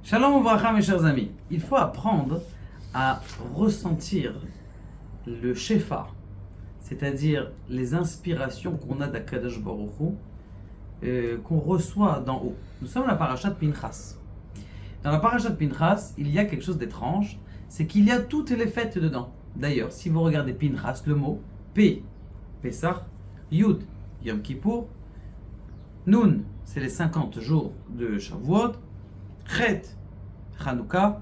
Shalom Ouvracha, mes chers amis. Il faut apprendre à ressentir le shefa, c'est-à-dire les inspirations qu'on a d'Akadosh Baruch Hu, qu'on reçoit d'en haut. Nous sommes à la parashat Pinchas. Dans la parashat Pinchas, il y a quelque chose d'étrange, c'est qu'il y a toutes les fêtes dedans. D'ailleurs, si vous regardez Pinchas, le mot P, Pesach, Yud, Yom Kippour, Nun, c'est les 50 jours de Shavuot, Chet, Hanouka,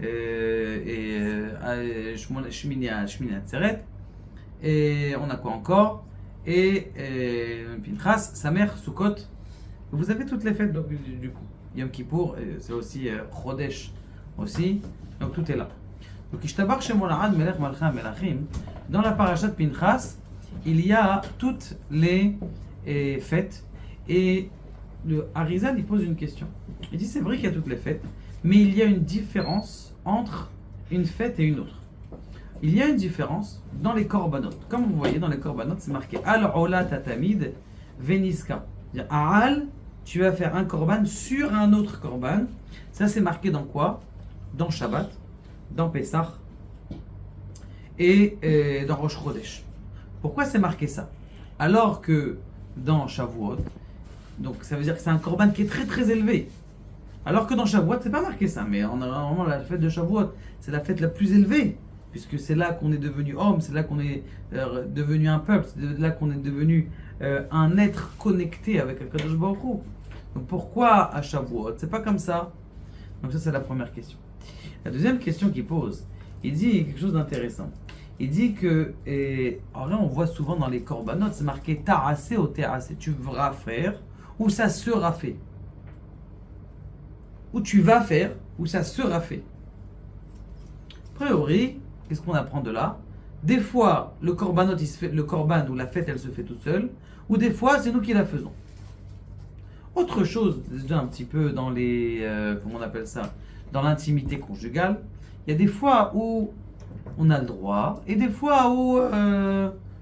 et Shmini Atzeret, et on a quoi encore? Et Pinchas, Samer, Sukkot. Vous avez toutes les fêtes donc, du coup. Yom Kippour, c'est aussi Chodesh aussi, donc tout est là. Donc Ishtabach Shemo La'ad Melech Malchei HaMelachim, dans la parashat Pinchas, il y a toutes les fêtes, et le Harizal il pose une question. Il dit c'est vrai qu'il y a toutes les fêtes, mais il y a une différence entre une fête et une autre. Il y a une différence dans les korbanot. Comme vous voyez dans les korbanot, c'est marqué Al-Ola Tatamid Veniska. C'est-à-dire Al, tu vas faire un korban sur un autre korban. Ça c'est marqué dans quoi? Dans Shabbat, dans Pessah et dans Rosh Chodesh. Pourquoi c'est marqué ça? Alors que dans Shavuot, donc ça veut dire que c'est un korban qui est très très élevé. Alors que dans Shavuot, c'est pas marqué ça, mais normalement la fête de Shavuot, c'est la fête la plus élevée, puisque c'est là qu'on est devenu homme, c'est là qu'on est devenu un peuple, c'est là qu'on est devenu un être connecté avec Akadosh Baruch Hu. Donc pourquoi à Shavuot? C'est pas comme ça. Donc ça c'est la première question. La deuxième question qu'il pose, il dit quelque chose d'intéressant. Il dit que, en vrai on voit souvent dans les korbanot, c'est marqué ta'asé ou ta'asé, tu vas faire, ou ça sera fait. Ou tu vas faire, ou ça sera fait. A priori, qu'est-ce qu'on apprend de là? Des fois, le korbanot, il se fait, le korban ou la fête, elle se fait toute seule, ou des fois, c'est nous qui la faisons. Autre chose, déjà un petit peu dans les, comment on appelle ça, dans l'intimité conjugale, il y a des fois où on a le droit, et des fois où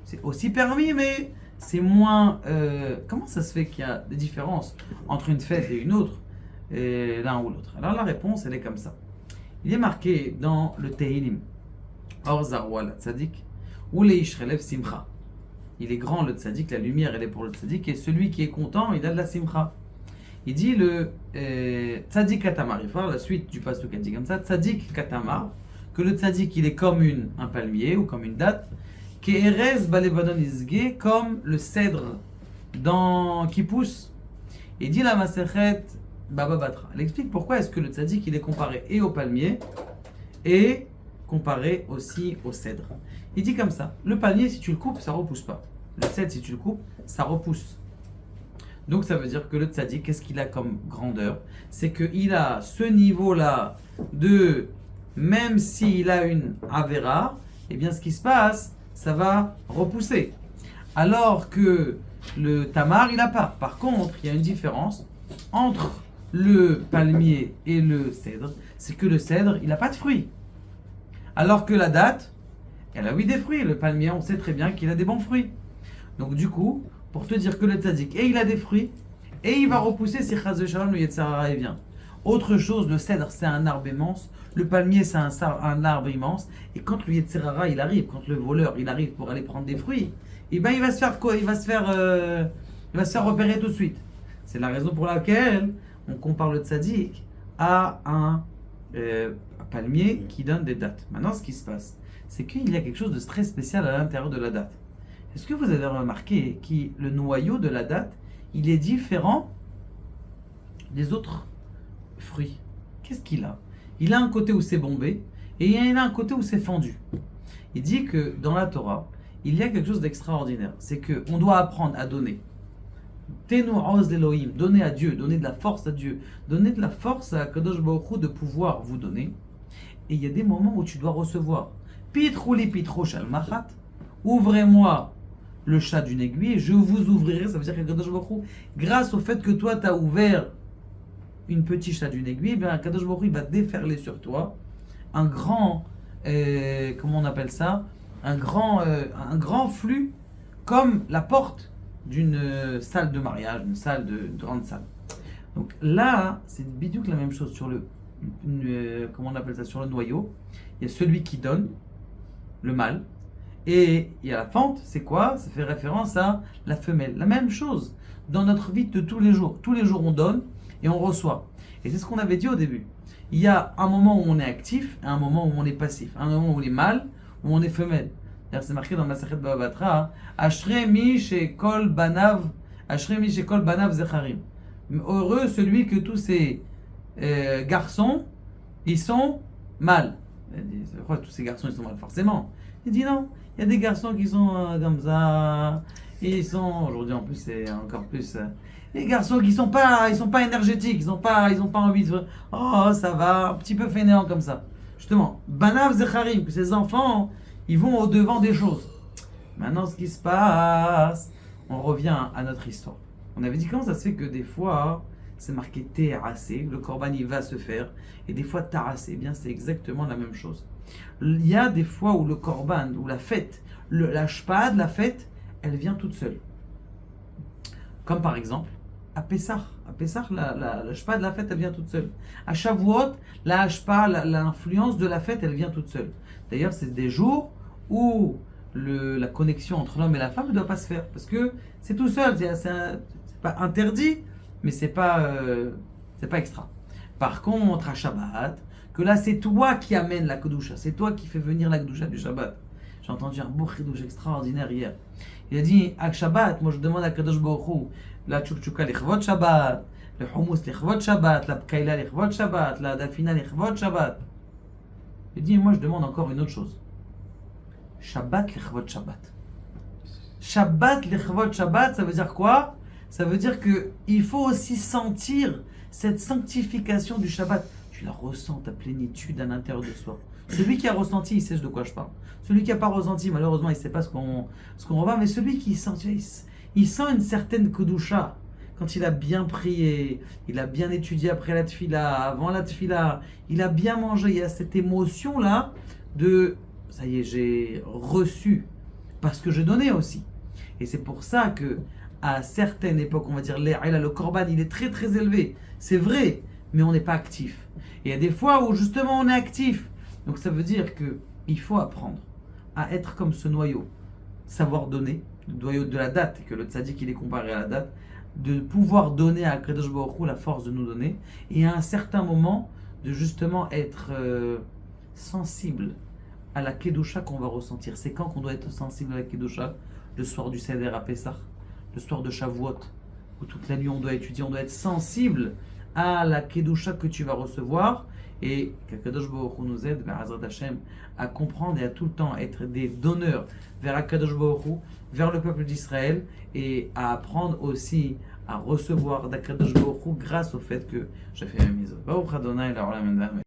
c'est aussi permis, mais c'est moins. Comment ça se fait qu'il y a des différences entre une fête et une autre, l'un ou l'autre? Alors la réponse, elle est comme ça. Il est marqué dans le Tehillim, Or Zarwa la Tzadik, ou les Ishrelev Simcha. Il est grand le Tzadik, la lumière elle est pour le Tzadik, et celui qui est content, il a de la Simcha. Il dit le Tzadik Katamar, il faut voir la suite du pasuk qui dit comme ça, Tzadik Katamar, que le Tzadik il est comme un palmier ou comme une date, Ke'erez Balebanon Izge, comme le cèdre qui pousse. Il dit la Masechet Baba Batra. Elle explique pourquoi est-ce que le Tzadik il est comparé et au palmier et comparé aussi au cèdre. Il dit comme ça, le palmier si tu le coupes ça repousse pas. Le cèdre si tu le coupes ça repousse. Donc ça veut dire que le tzaddik, qu'est-ce qu'il a comme grandeur? C'est qu'il a ce niveau-là de, même s'il a une avéra, eh bien ce qui se passe, ça va repousser. Alors que le tamar, il n'a pas. Par contre, il y a une différence entre le palmier et le cèdre, c'est que le cèdre, il n'a pas de fruits. Alors que la date, elle a oui des fruits. Le palmier, on sait très bien qu'il a des bons fruits. Donc du coup, pour te dire que le tzaddik, et il a des fruits, et il va repousser si Chaz Shalom le Yetzer Hara vient. Autre chose, le cèdre c'est un arbre immense, le palmier c'est un arbre immense, et quand le Yetzer Hara il arrive, quand le voleur il arrive pour aller prendre des fruits, et ben il va se faire quoi? Il va se faire repérer tout de suite. C'est la raison pour laquelle on compare le tzaddik à un palmier qui donne des dattes. Maintenant ce qui se passe, c'est qu'il y a quelque chose de très spécial à l'intérieur de la date. Est-ce que vous avez remarqué que le noyau de la date, il est différent des autres fruits? Qu'est-ce qu'il a? Il a un côté où c'est bombé et il a un côté où c'est fendu. Il dit que dans la Torah, il y a quelque chose d'extraordinaire. C'est qu'on doit apprendre à donner. Tenu oz l'Elohim, donner à Dieu, donner de la force à Dieu, donner de la force à Kadosh Baruch Hu de pouvoir vous donner. Et il y a des moments où tu dois recevoir. Pitrou li pitro shal machat, ouvrez-moi le chat d'une aiguille, je vous ouvrirai. Ça veut dire que Kadosh Baruch Hu, grâce au fait que toi tu as ouvert une petite chat d'une aiguille, bien Kadosh Baruch Hu va déferler sur toi un grand, comment on appelle ça, un grand flux, comme la porte d'une salle de mariage, une grande salle. Donc là, c'est bidouque la même chose sur comment on appelle ça, sur le noyau. Il y a celui qui donne, le mâle, et il y a la fente, c'est quoi? Ça fait référence à la femelle. La même chose dans notre vie de tous les jours. Tous les jours, on donne et on reçoit. Et c'est ce qu'on avait dit au début. Il y a un moment où on est actif et un moment où on est passif. Un moment où on est mâle, où on est femelle. D'ailleurs, c'est marqué dans Masachet Baba Batra, Ashrei mi shekol banav, Ashrei mi shekol banav zecharim. Heureux celui que tous ces garçons, ils sont mâles. Pourquoi tous ces garçons, ils sont mâles? Forcément. Il dit non, il y a des garçons qui sont comme ça. Ils sont, aujourd'hui en plus, c'est encore plus. Les garçons qui ils sont pas énergétiques, ils ont pas envie de. Oh, ça va, un petit peu fainéant comme ça. Justement, Banav Zecharim, que ces enfants, ils vont au devant des choses. Maintenant, ce qui se passe, on revient à notre histoire. On avait dit comment ça se fait que des fois, c'est marqué Terrassé, le korban il va se faire, et des fois Tarassé. Eh bien, c'est exactement la même chose. Il y a des fois où le korban, ou la fête, la shpad, la fête, elle vient toute seule. Comme par exemple, à Pessah. À Pessah, la shpad, la fête, elle vient toute seule. À Shavuot, la shpad, l'influence de la fête, elle vient toute seule. D'ailleurs, c'est des jours où la connexion entre l'homme et la femme ne doit pas se faire. Parce que c'est tout seul. C'est pas interdit, mais c'est pas extra. Par contre, à Shabbat, que là, c'est toi qui amène la Kedusha. C'est toi qui fais venir la Kedusha du Shabbat. J'ai entendu un beau Kiddush extraordinaire hier. Il a dit, à Shabbat, moi je demande à Kadosh Baruch Hu, la tchouktchouka l'echvot Shabbat, le hummus l'echvot Shabbat, la pkaila l'echvot Shabbat, la dafina l'echvot Shabbat. Il dit, moi je demande encore une autre chose. Shabbat l'echvot Shabbat. Shabbat l'echvot Shabbat, ça veut dire quoi? Ça veut dire que il faut aussi sentir cette sanctification du Shabbat. Tu la ressens, ta plénitude à l'intérieur de soi. Celui qui a ressenti, il sait de quoi je parle. Celui qui n'a pas ressenti, malheureusement, il ne sait pas ce qu'on revoit. Mais celui qui sent, il sent une certaine kedusha. Quand il a bien prié, il a bien étudié après la tfila, avant la tfila, il a bien mangé. Il y a cette émotion-là de, ça y est, j'ai reçu. Parce que je donnais aussi. Et c'est pour ça que, à certaines époques, on va dire, le korban, il est très très élevé. C'est vrai, mais on n'est pas actif. Et il y a des fois où justement on est actif. Donc ça veut dire qu'il faut apprendre à être comme ce noyau, savoir donner, le noyau de la date, et que le tzaddik il est comparé à la date, de pouvoir donner à Kadosh Baruch Hu la force de nous donner, et à un certain moment de justement être sensible à la Kedusha qu'on va ressentir. C'est quand qu'on doit être sensible à la Kedusha? Le soir du Seder à Pessah, le soir de Shavuot, où toute la nuit on doit étudier, on doit être sensible à la Kedusha que tu vas recevoir, et qu'Akadosh Baruch Hu nous aide, Be'ezrat Hashem, à comprendre et à tout le temps être des donneurs vers Akadosh Baruch Hu, vers le peuple d'Israël, et à apprendre aussi à recevoir d'Akadosh Baruch Hu grâce au fait que j'ai fait mes mitzvot. Baruch Adonai, la olam